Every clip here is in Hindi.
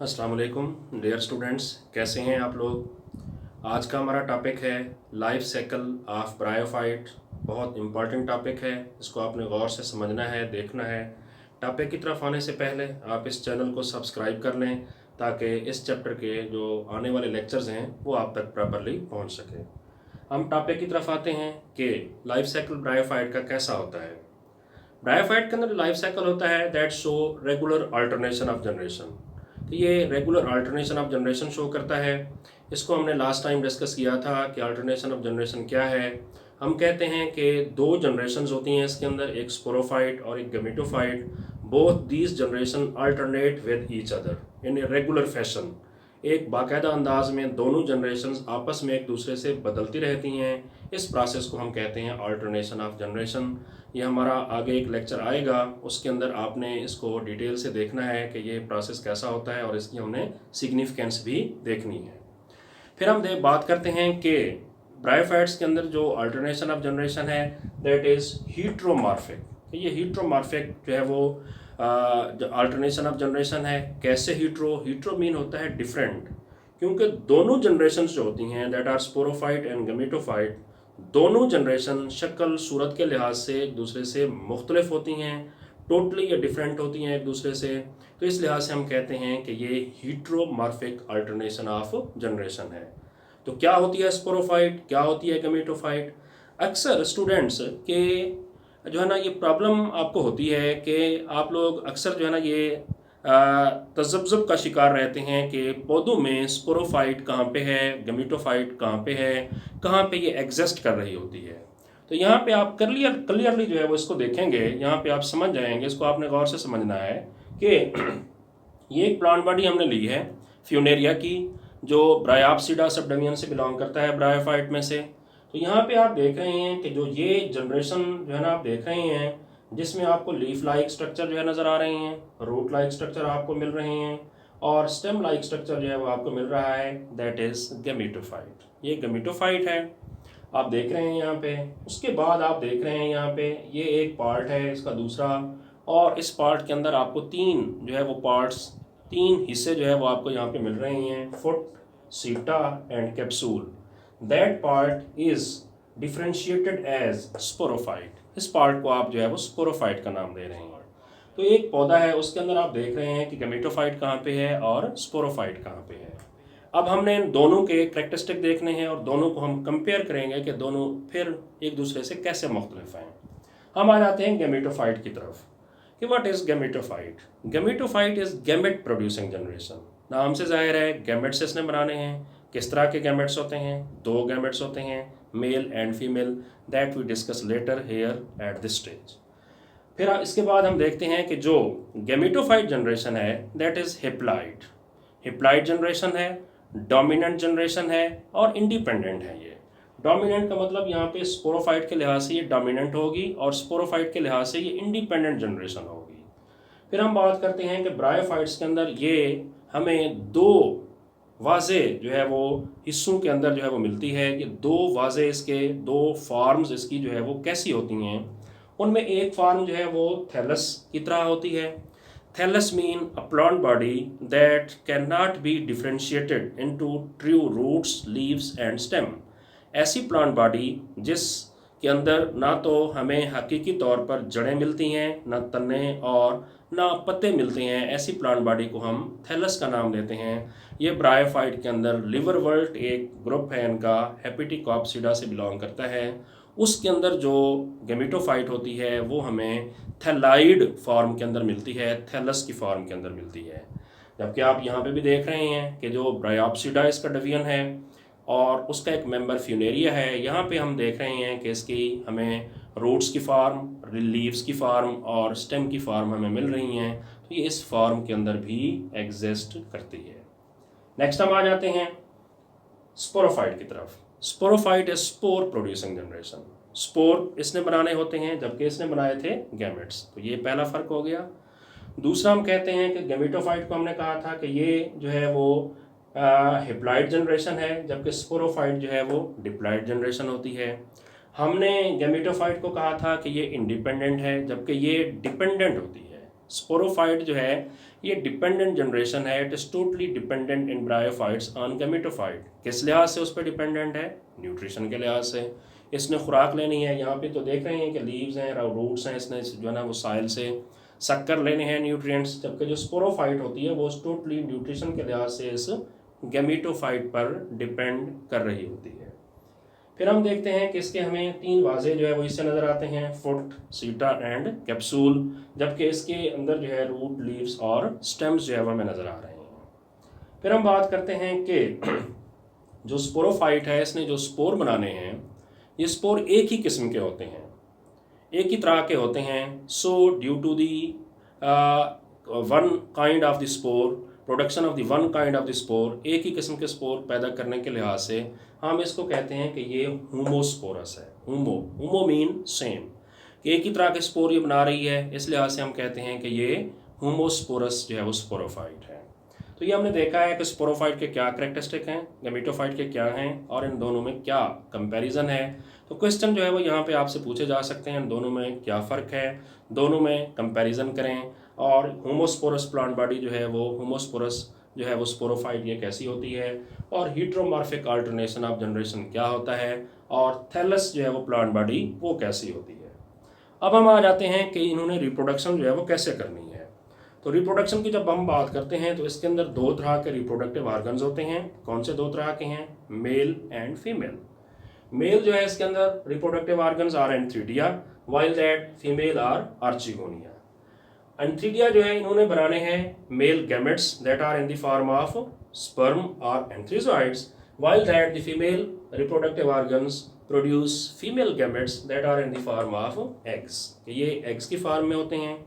अस्सलाम वालेकुम डियर स्टूडेंट्स, कैसे हैं आप लोग। आज का हमारा टॉपिक है लाइफ साइकिल ऑफ ब्रायोफाइट। बहुत इम्पॉर्टेंट टॉपिक है, इसको आपने गौर से समझना है, देखना है। टॉपिक की तरफ आने से पहले आप इस चैनल को सब्सक्राइब कर लें ताकि इस चैप्टर के जो आने वाले लेक्चर्स हैं वो आप तक प्रॉपरली पहुंच सके। हम टॉपिक की तरफ आते हैं कि लाइफ साइकिल ब्रायोफाइट का कैसा होता है। ब्रायोफाइट के अंदर लाइफ साइकिल होता है that show regular alternation of generation. तो ये regular alternation of generation show करता है। इसको हमने लास्ट टाइम डिस्कस किया था कि अल्टरनेशन ऑफ जनरेशन क्या है। हम कहते हैं कि दो जनरेशन्स होती हैं इसके अंदर, एक स्पोरोफाइट और एक gametophyte. Both these generation alternate with each other in a regular fashion. एक बाकायदा अंदाज में दोनों जनरेशन्स आपस में एक दूसरे से बदलती रहती हैं। इस प्रोसेस को हम कहते हैं अल्टरनेशन ऑफ जनरेशन। ये हमारा आगे एक लेक्चर आएगा, उसके अंदर आपने इसको डिटेल से देखना है कि ये प्रोसेस कैसा होता है और इसकी हमने सिग्निफिकेंस भी देखनी है। फिर हम बात करते हैं कि ब्रायोफाइट्स के अंदर जो अल्टरनेशन ऑफ जनरेशन है दैट इज़ हीट्रोमॉर्फिक। ये हीट्रोमॉर्फिक जो है वो जो अल्टरनेशन ऑफ जनरेशन है। कैसे हीट्रो मीन होता है डिफरेंट, क्योंकि दोनों जनरेशन जो होती हैं that are sporophyte and gametophyte, दोनों जनरेशन शक्ल सूरत के लिहाज से एक दूसरे से मुख्तलिफ होती हैं, टोटली या डिफरेंट होती हैं एक दूसरे से। तो इस लिहाज से हम कहते हैं कि ये हीट्रोमॉर्फिक अल्टरनेशन ऑफ जनरेशन है। तो क्या होती है स्पोरोफाइट, क्या होती है गमीटोफाइट। अक्सर स्टूडेंट्स के जो है ना ये प्रॉब्लम आपको होती है कि आप लोग अक्सर जो है ना ये तजब्जुब का शिकार रहते हैं कि पौधों में स्पोरोफाइट कहाँ पे है, गमीटोफाइट कहाँ पे है, कहाँ पे ये एग्जिस्ट कर रही होती है। तो यहाँ पे आप क्लियरली जो है वो इसको देखेंगे, यहाँ पे आप समझ जाएंगे। इसको आपने गौर से समझना है कि ये एक प्लांट बॉडी हमने ली है फ्यूनेरिया की, जो ब्रायोप्सिडा सबडोमियन से बिलोंग करता है, ब्रायोफाइट में से। तो यहाँ पे आप देख रहे हैं कि जो ये जनरेशन जो है ना आप देख रहे हैं, जिसमें आपको लीफ लाइक स्ट्रक्चर जो है नज़र आ रहे हैं, रूट लाइक स्ट्रक्चर आपको मिल रहे हैं और स्टेम लाइक स्ट्रक्चर जो है वो आपको मिल रहा है, दैट इज़ गमीटोफाइट। ये गमीटोफाइट है, आप देख रहे हैं यहाँ पे। उसके बाद आप देख रहे हैं यहाँ पे ये एक पार्ट है इसका दूसरा, और इस पार्ट के अंदर आपको तीन जो है वो पार्ट्स, तीन हिस्से जो है वो आपको यहाँ पे मिल रहे हैं, foot, seta and capsule. That part is differentiated as sporophyte. इस पार्ट को आप जो है वो स्पोरोफाइट का नाम दे रहे हैं। तो एक पौधा है, उसके अंदर आप देख रहे हैं कि गमीटोफाइट कहाँ पे है और स्पोरोफाइट कहाँ पे है। अब हमने दोनों के करेक्टरिस्टिक देखने हैं और दोनों को हम कंपेयर करेंगे कि दोनों फिर एक दूसरे से कैसे मुख्तलिफ हैं। हम आ जाते हैं गमीटोफाइट की तरफ कि what is gametophyte. Gametophyte is gamete producing generation. नाम से जाहिर है गैमेट्स इसने बनाने हैं। किस तरह के गैमेट्स होते हैं? दो गैमेट्स होते हैं, male and female, that we discuss later here at this stage. फिर इसके बाद हम देखते हैं कि जो गैमेटोफाइट जनरेशन है that is haploid. Haploid generation है, डोमिनेंट जनरेशन है और इंडिपेंडेंट है। ये डोमिनेंट का मतलब यहाँ पे स्पोरोफाइट के लिहाज से ये डोमिनेंट होगी और स्पोरोफाइट के लिहाज से ये इंडिपेंडेंट जनरेशन होगी। फिर हम बात करते हैं कि ब्रायोफाइट्स के अंदर ये हमें दो वाजे जो है वो हिस्सों के अंदर जो है वो मिलती है। ये दो वाजे, इसके दो फॉर्म्स इसकी जो है वो कैसी होती हैं। उनमें एक फॉर्म जो है वो थैलस की तरह होती है। Thallus mean a plant body that cannot be differentiated into true roots, leaves and stem। ऐसी प्लांट बॉडी जिसके अंदर ना तो हमें हकीकी तौर पर जड़ें मिलती हैं, ना तने और ना पत्ते मिलते हैं, ऐसी प्लांट बॉडी को हम थैलस का नाम देते हैं। ये ब्रायोफाइट के अंदर लिवरवर्ट एक ग्रुप है इनका, हेपेटिकॉप्सिडा से बिलोंग करता है। उसके अंदर जो गमीटोफाइट होती है वो हमें थैलाइड फॉर्म के अंदर मिलती है, थैलस की फॉर्म के अंदर मिलती है। जबकि आप यहाँ पे भी देख रहे हैं कि जो ब्रायोप्सिडा इसका डिवीजन है और उसका एक मेंबर फ्यूनेरिया है। यहाँ पे हम देख रहे हैं कि इसकी हमें रूट्स की फार्म, लीव्स की फार्म और स्टेम की फार्म हमें मिल रही हैं। तो ये इस फॉर्म के अंदर भी एग्जिस्ट करती है। नेक्स्ट हम आ जाते हैं स्पोरोफाइट की तरफ। Sporophyte is spore producing generation. Spore इसने बनाने होते हैं जबकि इसने बनाए थे गैमेट्स। तो ये पहला फर्क हो गया। दूसरा हम कहते हैं कि गैमेटोफाइट को हमने कहा था कि ये जो है वो हिप्लाइड जनरेशन है, जबकि स्पोरोफाइट जो है वो डिप्लाइड जनरेशन होती है। हमने गैमेटोफाइट को कहा था कि ये इंडिपेंडेंट है, जबकि ये डिपेंडेंट होती है। स्पोरोफाइट जो है ये डिपेंडेंट जनरेशन है, it is totally dependent in bryophytes on gametophyte. किस लिहाज से उस पर डिपेंडेंट है? न्यूट्रिशन के लिहाज से। इसने खुराक लेनी है, यहाँ पे तो देख रहे हैं कि लीव्स हैं, रूट्स हैं, इसने जो है ना वो साइल से सक कर लेने हैं न्यूट्रिएंट्स, जबकि जो स्पोरोफाइट होती है वो टोटली न्यूट्रिशन के लिहाज से इस गैमेटोफाइट पर डिपेंड कर रही होती है। फिर हम देखते हैं कि इसके हमें 3 वाजे जो है वो इससे नज़र आते हैं, फुट, सीटा एंड कैप्सूल, जबकि इसके अंदर जो है रूट, लीव्स और स्टेम्स जो है वो हमें नज़र आ रहे हैं। फिर हम बात करते हैं कि जो स्पोरोफाइट है इसने जो स्पोर बनाने हैं, ये स्पोर एक ही किस्म के होते हैं, एक ही तरह के होते हैं। So due to the one kind of the spore, production of the one kind of the spore, एक ही किस्म के स्पोर पैदा करने के लिहाज से हम इसको कहते हैं कि ये होमोस्पोरस है। होमो मीन सेम, एक ही तरह के स्पोर ये बना रही है, इस लिहाज से हम कहते हैं कि ये होमोस्पोरस जो है वो स्पोरोफाइट है। तो ये हमने देखा है कि स्पोरोफाइट के क्या कैरेक्टरिस्टिक हैं, गैमेटोफाइट के क्या हैं, और इन दोनों में क्या कंपैरिजन है। तो क्वेश्चन जो है वो यहाँ पे आपसे पूछे जा सकते हैं, इन दोनों में क्या फ़र्क है, दोनों में कंपैरिजन करें। और होमोस्पोरस प्लांट बॉडी जो है वो होमोस्पोरस जो है वो स्पोरोफाइट ये कैसी होती है, और हीट्रोमॉर्फिक अल्टरनेशन ऑफ जनरेशन क्या होता है, और थैलस जो है वो प्लांट बॉडी वो कैसी होती है। अब हम आ जाते हैं कि इन्होंने रिप्रोडक्शन जो है वो कैसे करनी है। तो रिप्रोडक्शन की जब हम बात करते हैं तो इसके अंदर 2 तरह के रिप्रोडक्टिव ऑर्गन्स होते हैं। कौन से 2 तरह के हैं? Male and female. मेल जो है इसके अंदर reproductive organs are antheridia, while that female are archegonia. Antheridia जो है इन्होंने बनाने हैं male gametes that are in the form of sperm और antherozoids, while that the female reproductive organs produce female gametes that are in the form of eggs. ये एग्स की फॉर्म में होते हैं,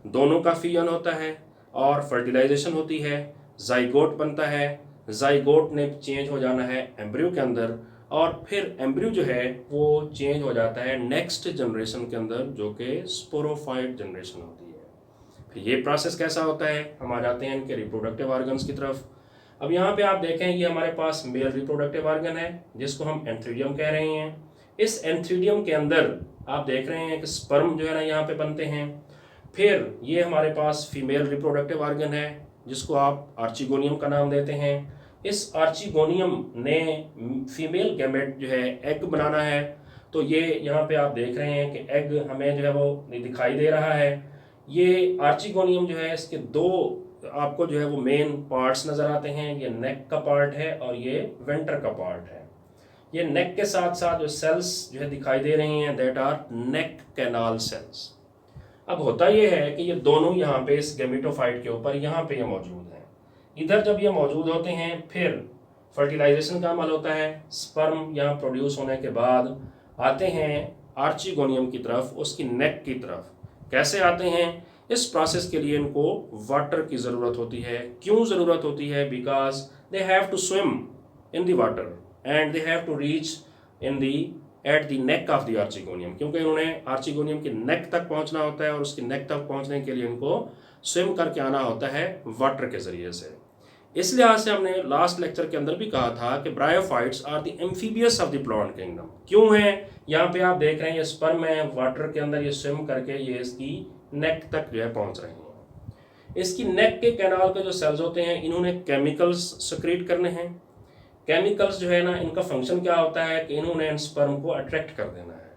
दोनों का फ्यूजन होता है और फर्टिलाइजेशन होती है, जाइगोट बनता है, जाइगोट ने चेंज हो जाना है एम्ब्रियो के अंदर, और फिर एम्ब्रियो जो है वो चेंज हो जाता है नेक्स्ट जनरेशन के अंदर जो कि स्पोरोफाइट जनरेशन होती है। फिर ये प्रोसेस कैसा होता है, हम आ जाते हैं इनके रिप्रोडक्टिव ऑर्गन्स की तरफ। अब यहाँ पे आप देखें ये हमारे पास मेल रिप्रोडक्टिव ऑर्गन है जिसको हम एंथ्रीडियम कह रहे हैं। इस एंथ्रीडियम के अंदर आप देख रहे हैं कि स्पर्म जो है ना यहाँ पे बनते हैं। फिर ये हमारे पास फीमेल रिप्रोडक्टिव ऑर्गन है जिसको आप आर्चिगोनियम का नाम देते हैं। इस आर्चिगोनियम ने फीमेल गैमेट जो है एग बनाना है। तो ये यहाँ पे आप देख रहे हैं कि एग हमें जो है वो दिखाई दे रहा है। ये आर्चिगोनियम जो है इसके 2 आपको जो है वो मेन पार्ट्स नज़र आते हैं, ये नेक का पार्ट है और ये वेंटर का पार्ट है। ये नेक के साथ साथ जो सेल्स जो है दिखाई दे रही हैं that are neck canal cells. अब होता ये है कि ये दोनों यहाँ पे इस गैमेटोफाइट के ऊपर यहाँ पे ये मौजूद हैं। इधर जब ये मौजूद होते हैं फिर फर्टिलाइजेशन का अमल होता है, स्पर्म यहाँ प्रोड्यूस होने के बाद आते हैं आर्चिगोनियम की तरफ, उसकी नेक की तरफ। कैसे आते हैं? इस प्रोसेस के लिए इनको वाटर की ज़रूरत होती है। क्यों ज़रूरत होती है? Because they have to swim in the water and they have to reach in the at the neck of the archegonium, क्योंकि इन्होंने आर्चिगोनियम की नेक तक पहुंचना होता है और उसकी नेक तक पहुंचने के लिए इनको स्विम करके आना होता है वाटर के ज़रिए से। इस लिहाज से हमने लास्ट लेक्चर के अंदर भी कहा था कि bryophytes are the amphibious of the plant kingdom. क्यों है? यहाँ पे आप देख रहे हैं ये स्पर्म है, वाटर के अंदर ये स्विम करके ये इसकी नेक तक जो है पहुंच रहे हैं। इसकी नेक के कैनाल के जो सेल्स होते हैं इन्होंने केमिकल्स सिक्रीट करने हैं। केमिकल्स जो है ना इनका फंक्शन क्या होता है कि इन्होंने स्पर्म को अट्रैक्ट कर देना है।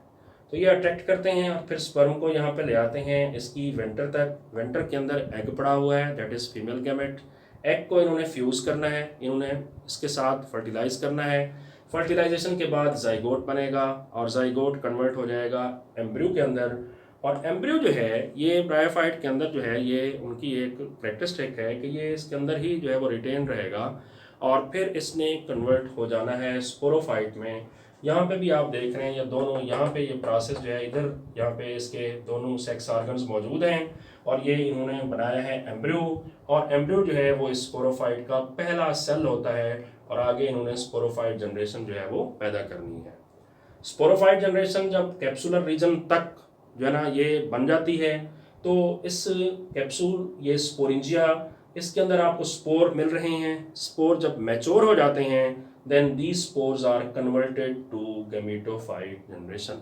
तो ये अट्रैक्ट करते हैं और फिर स्पर्म को यहाँ पे ले आते हैं इसकी वेंटर तक। वेंटर के अंदर एग पड़ा हुआ है that is female gamete. Egg को इन्होंने फ्यूज़ करना है, इन्होंने इसके साथ फर्टिलाइज करना है। फर्टिलाइजेशन के बाद जाइगोट बनेगा और जाइगोट कन्वर्ट हो जाएगा एम्ब्रियो के अंदर। और एम्ब्रियो जो है ये ब्रायोफाइट के अंदर जो है ये उनकी एक कैरेक्टरिस्टिक है कि ये इसके अंदर ही जो है वो रिटेन रहेगा और फिर इसने कन्वर्ट हो जाना है स्पोरोफाइट में। यहाँ पे भी आप देख रहे हैं ये दोनों, यहाँ पे ये प्रोसेस जो है इधर यहाँ पे इसके दोनों सेक्स ऑर्गन्स मौजूद हैं और ये इन्होंने बनाया है एम्ब्रियो। और एम्ब्रियो जो है वो स्पोरोफाइट का पहला सेल होता है और आगे इन्होंने स्पोरोफाइट जनरेशन जो है वो पैदा करनी है। स्पोरोफाइट जनरेशन जब कैप्सुलर रीजन तक जो है ना ये बन जाती है तो इस कैप्सूल ये स्पोरेंजिया इसके अंदर आपको स्पोर मिल रहे हैं। स्पोर जब मैच्योर हो जाते हैं then these spores are converted to gametophyte generation.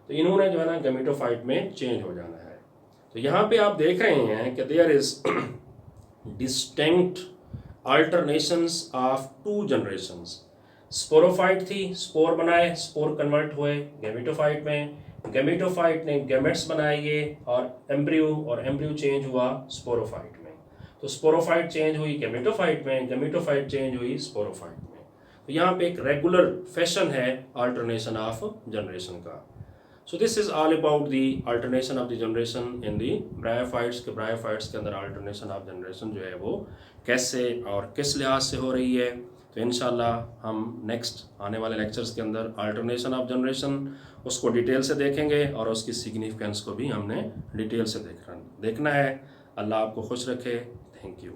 तो इन्होंने जो है ना गैमेटोफाइट में चेंज हो जाना है। तो यहाँ पे आप देख रहे हैं कि there is distinct alternations of two generations. Sporophyte थी, स्पोर बनाए, स्पोर कन्वर्ट हुए गैमेटोफाइट में, गैमेटोफाइट ने गैमेट्स बनाए और एम्ब्रियो चेंज हुआ स्पोरोफाइट में। तो स्पोरोफाइट चेंज हुई गैमेटोफाइट में, गैमेटोफाइट चेंज हुई स्पोरोफाइट में। तो यहाँ पे एक रेगुलर फैशन है अल्टरनेशन ऑफ जनरेशन का। So this is all about the alternation of the generation in the bryophytes के। ब्रायोफाइट्स के अंदर अल्टरनेशन ऑफ जनरेशन जो है वो कैसे और किस लिहाज से हो रही है। तो इंशाल्लाह हम नेक्स्ट आने वाले लेक्चर्स के अंदर अल्टरनेशन ऑफ जनरेशन उसको डिटेल से देखेंगे और उसकी सिग्निफिकेंस को भी हमने डिटेल से देखना है। अल्लाह आपको खुश रखे। Thank you.